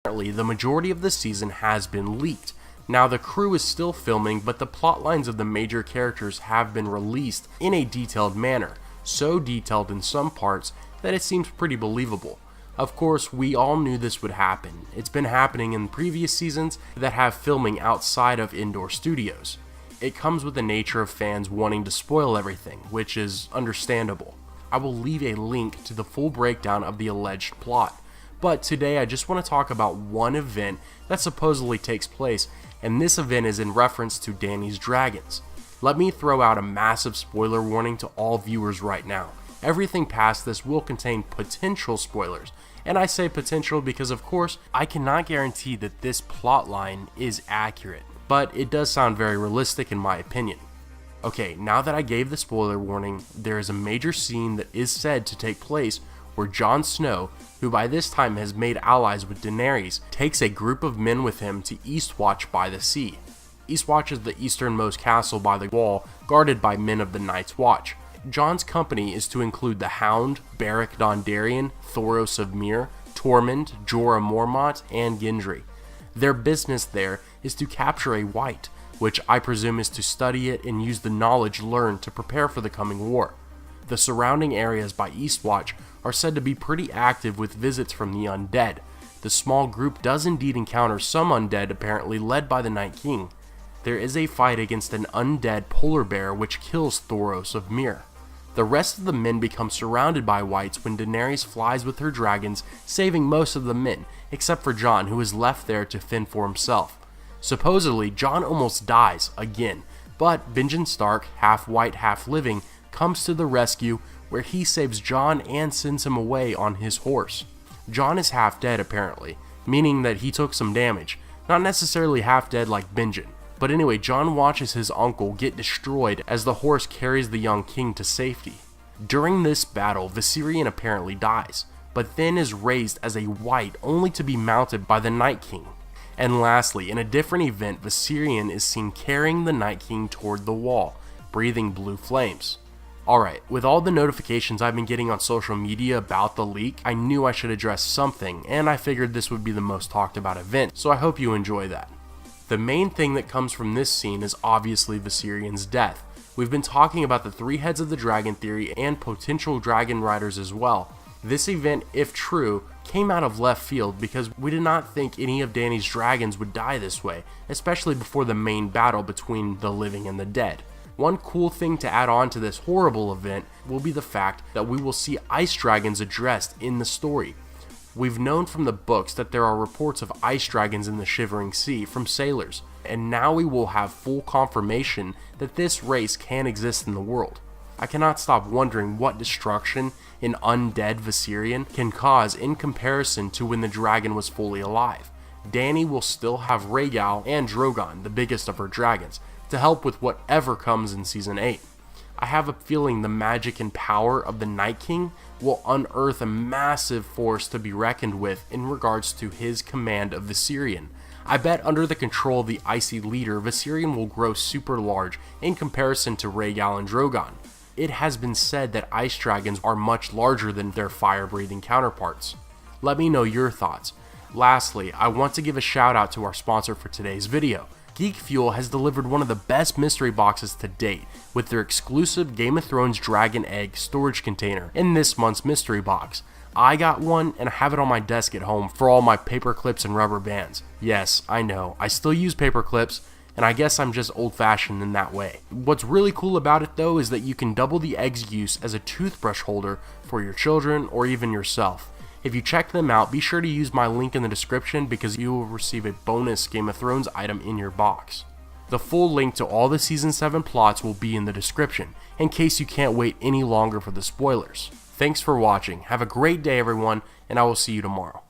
Apparently, the majority of the season has been leaked. Now, the crew is still filming, but the plot lines of the major characters have been released in a detailed manner, so detailed in some parts that it seems pretty believable. Of course, we all knew this would happen. It's been happening in previous seasons that have filming outside of indoor studios. It comes with the nature of fans wanting to spoil everything, which is understandable. I will leave a link to the full breakdown of the alleged plot, but today I just want to talk about one event that supposedly takes place, and this event is in reference to Dany's Dragons. Let me throw out a massive spoiler warning to all viewers right now. Everything past this will contain potential spoilers, and I say potential because of course I cannot guarantee that this plot line is accurate, but it does sound very realistic in my opinion. Okay, now that I gave the spoiler warning, there is a major scene that is said to take place where Jon Snow, who by this time has made allies with Daenerys, takes a group of men with him to Eastwatch by the sea. Eastwatch is the easternmost castle by the wall, guarded by men of the Night's Watch. Jon's company is to include the Hound, Beric Dondarrion, Thoros of Myr, Tormund, Jorah Mormont, and Gendry. Their business there is to capture a White, which I presume is to study it and use the knowledge learned to prepare for the coming war. The surrounding areas by Eastwatch are said to be pretty active with visits from the undead. The small group does indeed encounter some undead, apparently led by the Night King. There is a fight against an undead polar bear which kills Thoros of Myr. The rest of the men become surrounded by Whites when Daenerys flies with her dragons, saving most of the men, except for Jon, who is left there to fend for himself. Supposedly, Jon almost dies again, but Benjen Stark, half white, half living, comes to the rescue where he saves Jon and sends him away on his horse. Jon is half dead apparently, meaning that he took some damage, not necessarily half dead like Benjen. But anyway, Jon watches his uncle get destroyed as the horse carries the young king to safety. During this battle, Viserion apparently dies, but then is raised as a White only to be mounted by the Night King. And lastly, in a different event, Viserion is seen carrying the Night King toward the wall, breathing blue flames. Alright, with all the notifications I've been getting on social media about the leak, I knew I should address something, and I figured this would be the most talked about event, so I hope you enjoy that. The main thing that comes from this scene is obviously Viserion's death. We've been talking about the 3 heads of the dragon theory and potential dragon riders as well. This event, if true, came out of left field because we did not think any of Dany's dragons would die this way, especially before the main battle between the living and the dead. One cool thing to add on to this horrible event will be the fact that we will see ice dragons addressed in the story. We've known from the books that there are reports of ice dragons in the Shivering Sea from sailors, and now we will have full confirmation that this race can exist in the world. I cannot stop wondering what destruction an undead Viserion can cause in comparison to when the dragon was fully alive. Dany will still have Rhaegal and Drogon, the biggest of her dragons, to help with whatever comes in Season 8. I have a feeling the magic and power of the Night King will unearth a massive force to be reckoned with in regards to his command of Viserion. I bet under the control of the icy leader, Viserion will grow super large in comparison to Rhaegal and Drogon. It has been said that ice dragons are much larger than their fire-breathing counterparts. Let me know your thoughts. Lastly, I want to give a shout out to our sponsor for today's video. Geek Fuel has delivered one of the best mystery boxes to date with their exclusive Game of Thrones Dragon Egg storage container in this month's mystery box. I got one and I have it on my desk at home for all my paper clips and rubber bands. Yes, I know, I still use paper clips, and I guess I'm just old-fashioned in that way. What's really cool about it though is that you can double the egg's use as a toothbrush holder for your children or even yourself. If you check them out, be sure to use my link in the description because you will receive a bonus Game of Thrones item in your box. The full link to all the Season 7 plots will be in the description, in case you can't wait any longer for the spoilers. Thanks for watching, have a great day everyone, and I will see you tomorrow.